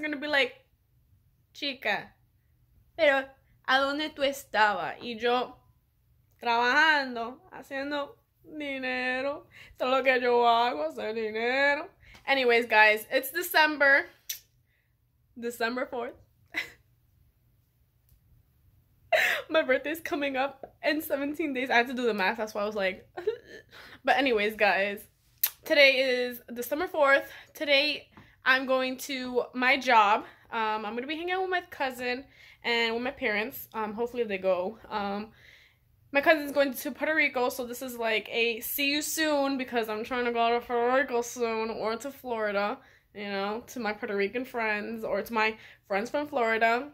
gonna be like, chica, pero ¿a dónde tú estabas? Y yo trabajando, haciendo dinero. Esto es lo que yo hago, hacer dinero. Anyways, guys, it's December 4th. My birthday's coming up in 17 days. I had to do the math, that's why I was like but anyways, guys, today is December 4th. Today I'm going to my job. I'm gonna be hanging out with my cousin and with my parents. Hopefully they go. My cousin's going to Puerto Rico, so this is like a see you soon, because I'm trying to go to Puerto Rico soon, or to Florida, you know, to my Puerto Rican friends, or to my friends from Florida.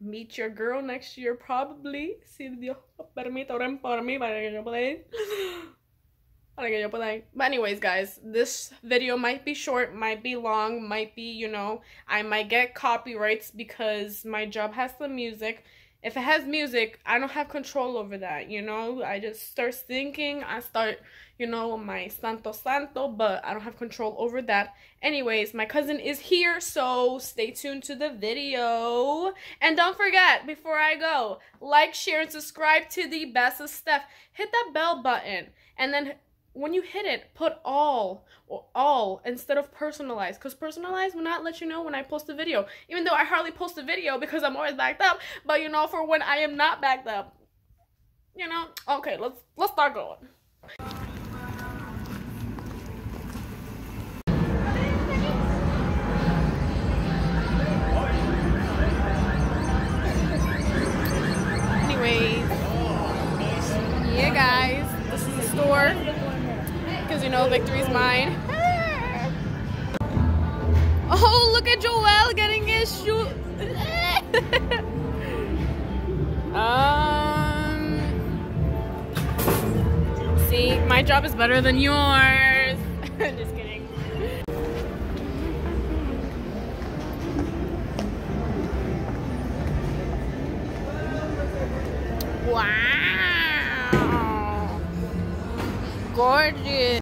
Meet your girl next year, probably. Si Dios permite, oren por mí para que yo pueda ir. Para que yo pueda ir. But anyways, guys, this video might be short, might be long, might be, you know, I might get copyrights because my job has the music. If it has music, I don't have control over that, you know? I just start thinking, I start, you know, my santo, but I don't have control over that. Anyways, my cousin is here, so stay tuned to the video. And don't forget, before I go, like, share, and subscribe to the Best of Steph. Hit that bell button, and then when you hit it, put all instead of personalized, because personalized will not let you know when I post a video, even though I hardly post a video because I'm always backed up. But you know, for when I am not backed up, you know. Okay, let's start going. Anyways, yeah, guys, this is the store. Because you know victory's mine. Oh, look at Joel getting his shoe. See, my job is better than yours. Just kidding. Wow, gorgeous.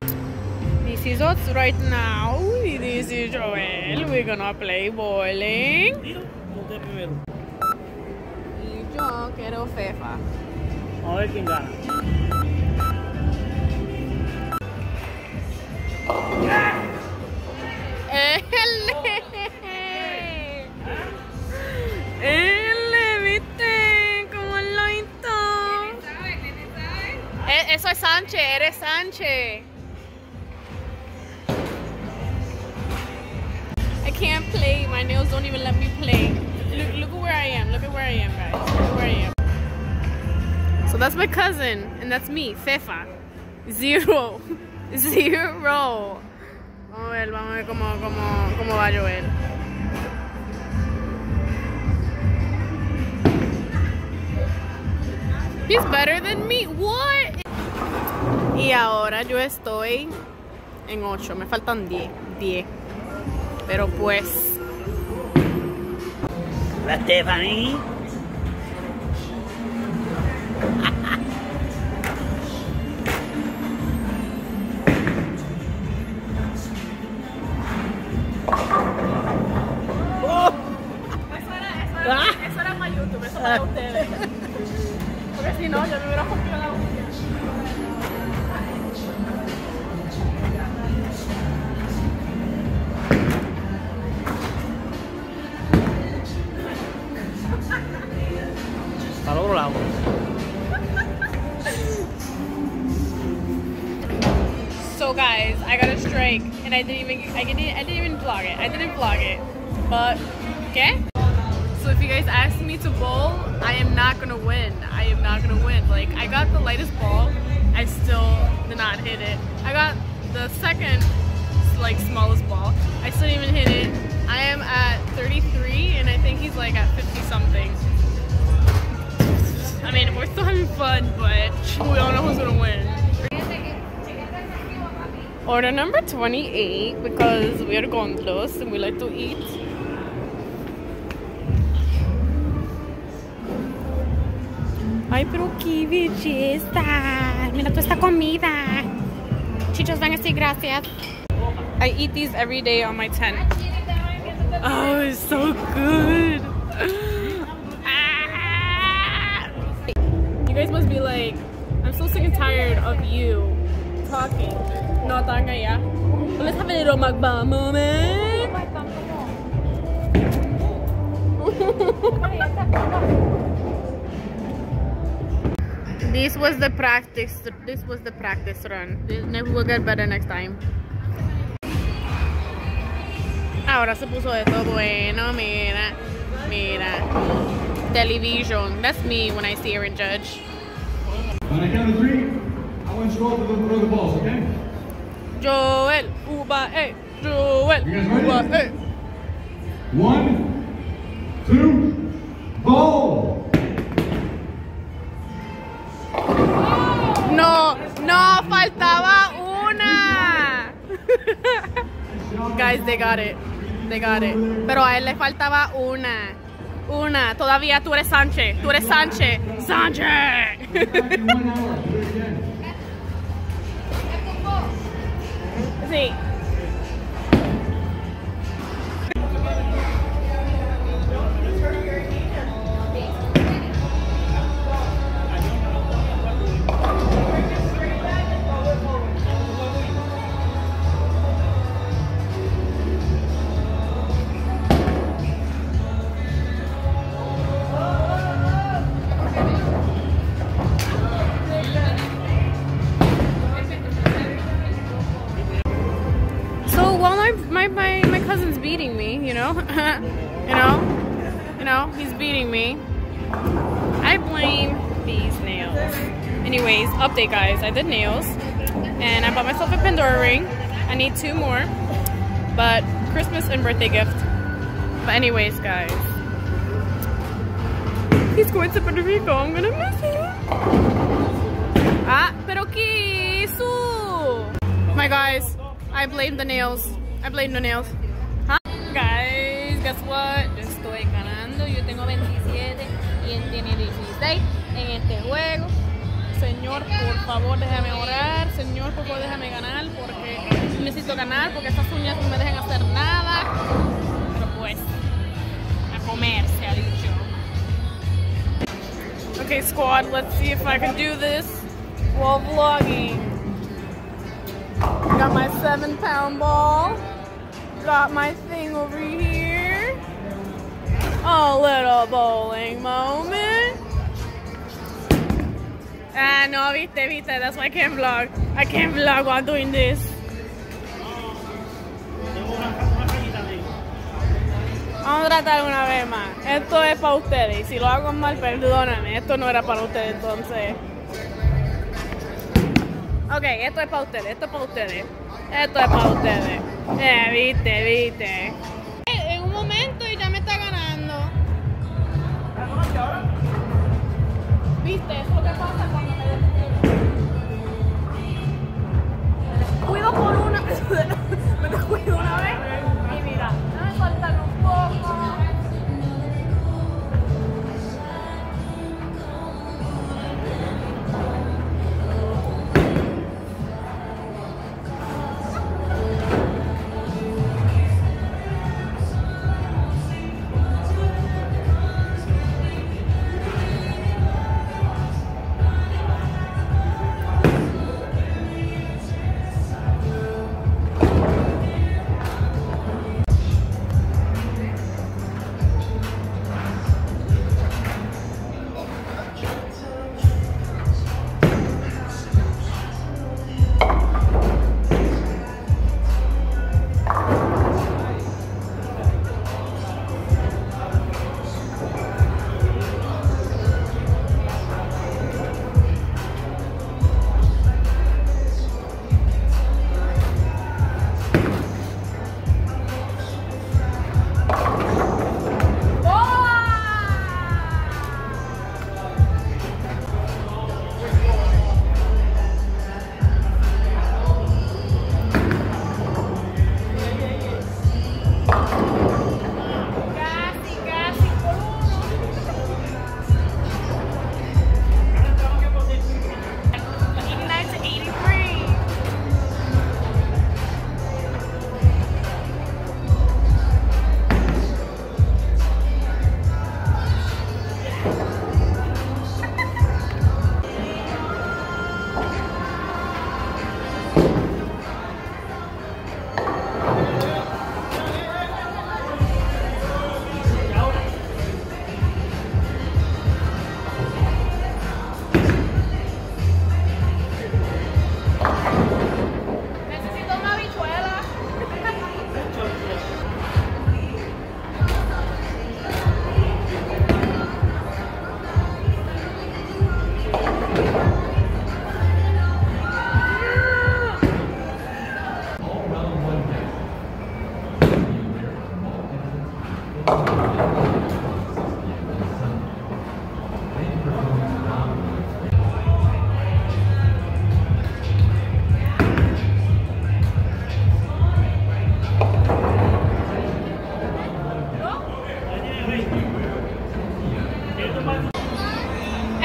This is us right now. This is Joel. We're gonna play bowling. Y yo quiero Fefa. A ver quién gana. ¿Viste? ¿Cómo lo hizo? Eso es Sánchez, eres Sánchez. I can't play. My nails don't even let me play. Look at where I am. Look at where I am, guys. Look at where I am. So that's my cousin, and that's me, Fefa. 0. 0. Vamos a ver cómo va Joel. He's better than me. What? Y ahora yo estoy en 8. Me faltan 10. Pero pues... La Stephanie. Eso era más YouTube, eso para ustedes. Porque si no, yo me hubiera rompido la uña. Al otro lado. So guys, I got a strike and I didn't even vlog it. I didn't vlog it. But okay? So if you guys ask me to bowl, I am not gonna win. I am not gonna win. Like, I got the lightest ball, I still did not hit it. I got the second like smallest ball, I still didn't even hit it. I am at 33 and I think he's like at 50 something. I mean, we're still having fun, but we don't know who's gonna win. Order number 28 because we are gondolas and we like to eat. Ay, pero qué belleza. Mira toda esta comida. Chichos, van a decir gracias. I eat these every day on my tent. Oh, it's so good. Ah. You guys must be like, I'm so sick and tired of you talking. No, tanga ya. Well, let's have a little mukbang moment. This was the practice. This was the practice run. We'll get better next time. Ahora se puso esto bueno, mira, mira. Television. That's me when I see her in Judge. On a count of 3, I want you all to throw the balls, okay? Joel, uba, eh. Joel, You guys ready? uba, eh. 1, 2, ball! No, no, faltaba una. Guys, they got it. They got it. Pero a él le faltaba una. Una. Todavía tú eres Sánchez. Tú eres Sánchez. Sánchez. Sí. My cousin's beating me, you know, he's beating me. I blame these nails. Anyways, update guys, I did nails and I bought myself a Pandora ring. I need 2 more, but Christmas and birthday gift. But anyways guys, he's going to Puerto Rico, I'm gonna miss him. Ah, pero quiso. My guys, I blame the nails. I blame the nails. Huh? Guys, guess what? Yo estoy ganando. Yo tengo 27 y él tiene 16 en este juego. Señor, por favor, déjame orar. Señor, por favor, déjame ganar porque necesito ganar porque estas uñas no me dejan hacer nada. Pero pues, a comer, se ha dicho. Okay, squad, let's see if I can do this while vlogging. Got my 7-pound ball. Got my thing over here. A little bowling moment. Ah, no, viste. That's why I can't vlog. I can't vlog while doing this. Vamos a tratar una vez más. Esto es para ustedes. Y si lo hago mal, perdóname. Esto no era para ustedes, entonces. Ok, esto es para ustedes. Esto es para ustedes. Esto es para ustedes. Viste. En un momento y ya me está ganando. Viste, es lo que pasa cuando me descuido por una. Me descuido una vez. Y mira, déjame soltarlo un poco.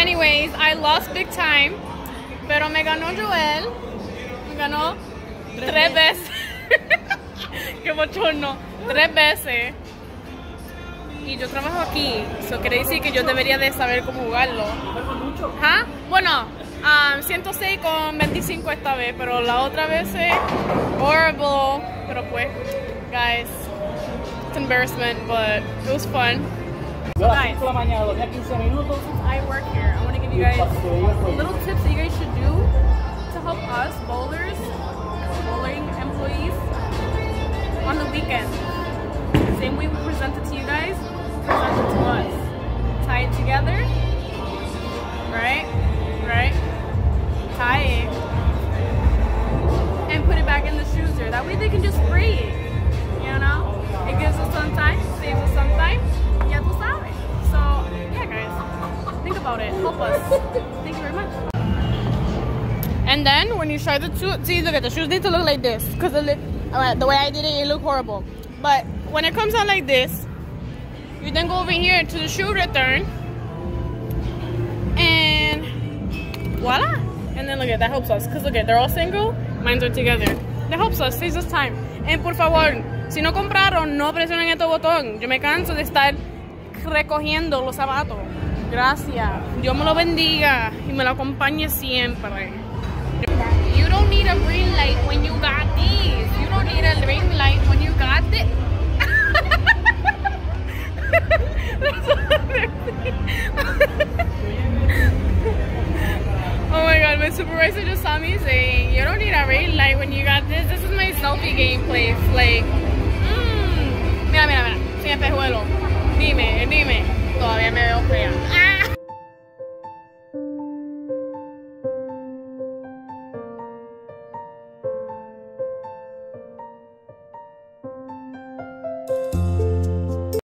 Anyways, I lost big time. Pero me ganó Joel. Me ganó 3 veces. Qué bochorno. 3 veces. Y yo trabajo aquí. Eso quiere decir que yo debería de saber cómo jugarlo. ¿Ah? Bueno, 106 con 25 esta vez. Pero la otra vez es horrible. Pero pues, guys, it's embarrassment, but it was fun. Yo a las 5 de la mañana dormía 15 minutos. I work here. I want to give you guys little tips that you guys should do to help us bowlers, bowling employees on the weekend. Same way we present it to you guys, present it to us. Tie it together, right? Tie it, and put it back in the chooser. That way they can just spray it. You know, it gives us some time, saves us some time. Ya tú sabes. So yeah, guys, think about it. Help us. Thank you very much. And then when you try the shoes, see, look at the shoes need to look like this because the way I did it, it looked horrible. But when it comes out like this, you then go over here to the shoe return, and voila. And then look at that helps us because look at they're all single, mine are together. That helps us, saves us time. And por favor, si no compraron, no presionen este botón. Yo me canso de estar recogiendo los zapatos. Gracias. Dios me lo bendiga y me lo acompañe siempre. You don't need a green light when you got these. You don't need a green light when you got this. Oh my god, my supervisor just saw me saying, you don't need a green light when you got this. This is my selfie gameplay. Like, mira, sin espejuelo. Dime, todavía me veo fea.